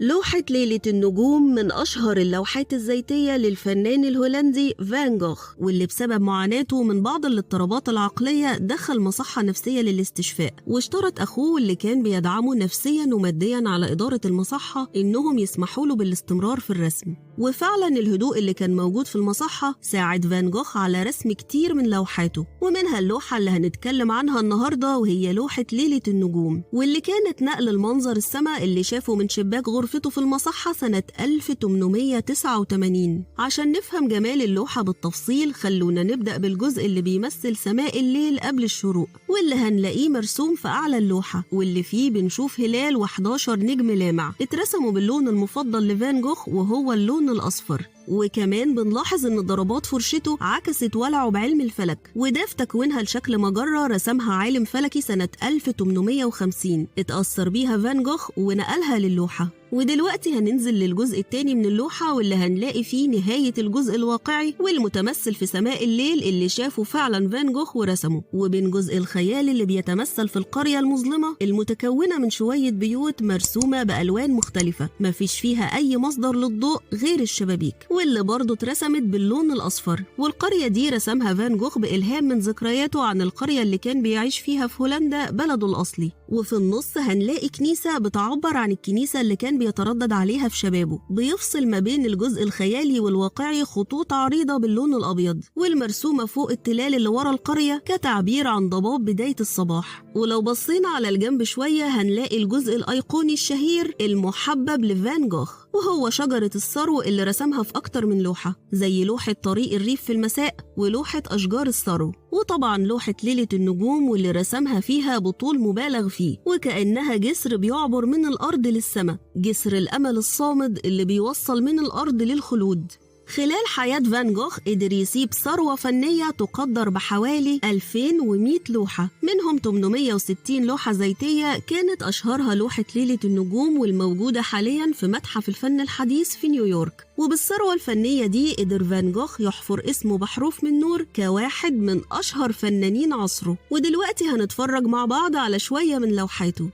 لوحة ليلة النجوم من أشهر اللوحات الزيتية للفنان الهولندي فان جوخ، واللي بسبب معاناته من بعض الاضطرابات العقلية دخل مصحة نفسية للاستشفاء، واشترط أخوه اللي كان بيدعمه نفسيا وماديا على إدارة المصحة إنهم يسمحوا له بالاستمرار في الرسم. وفعلا الهدوء اللي كان موجود في المصحة ساعد فان جوخ على رسم كتير من لوحاته، ومنها اللوحة اللي هنتكلم عنها النهاردة وهي لوحة ليلة النجوم، واللي كانت نقل المنظر السماء اللي شافه من شباك غرفته في المصحة سنة 1889. عشان نفهم جمال اللوحة بالتفصيل خلونا نبدأ بالجزء اللي بيمثل سماء الليل قبل الشروق، واللي هنلاقيه مرسوم في أعلى اللوحة، واللي فيه بنشوف هلال و11 نجم لامع اترسموا باللون المفضل لفان جوخ وهو اللون الأصفر. وكمان بنلاحظ ان ضربات فرشته عكست ولعه بعلم الفلك، وده في تكوينها لشكل مجرة رسمها عالم فلكي سنة 1850 اتأثر بيها فان جوخ ونقلها للوحة. ودلوقتي هننزل للجزء التاني من اللوحة واللي هنلاقي فيه نهاية الجزء الواقعي والمتمثل في سماء الليل اللي شافه فعلا فان جوخ ورسمه، وبين جزء الخيال اللي بيتمثل في القرية المظلمة المتكونة من شوية بيوت مرسومة بألوان مختلفة مفيش فيها أي مصدر للضوء غير الشبابيك، واللي برضه اترسمت باللون الأصفر. والقرية دي رسمها فان جوخ بإلهام من ذكرياته عن القرية اللي كان بيعيش فيها في هولندا بلده الأصلي. وفي النص هنلاقي كنيسة بتعبر عن الكنيسة اللي كان بيتردد عليها في شبابه، بيفصل ما بين الجزء الخيالي والواقعي خطوط عريضة باللون الأبيض، والمرسومة فوق التلال اللي ورا القرية كتعبير عن ضباب بداية الصباح. ولو بصينا على الجنب شوية هنلاقي الجزء الأيقوني الشهير المحبب لفان جوخ، وهو شجرة الثرو اللي رسمها في أكتر من لوحة، زي لوحة طريق الريف في المساء ولوحة أشجار الثرو، وطبعا لوحة ليلة النجوم واللي رسمها فيها بطول مبالغ فيه وكأنها جسر بيعبر من الأرض للسماء، جسر الأمل الصامد اللي بيوصل من الأرض للخلود. خلال حياة فان جوخ قدر يسيب ثروة فنية تقدر بحوالي 2100 لوحة، منهم 860 لوحة زيتية كانت أشهرها لوحة ليلة النجوم والموجودة حاليا في متحف الفن الحديث في نيويورك. وبالثروة الفنية دي قدر فان جوخ يحفر اسمه بحروف من نور كواحد من أشهر فنانين عصره. ودلوقتي هنتفرج مع بعض على شوية من لوحاته.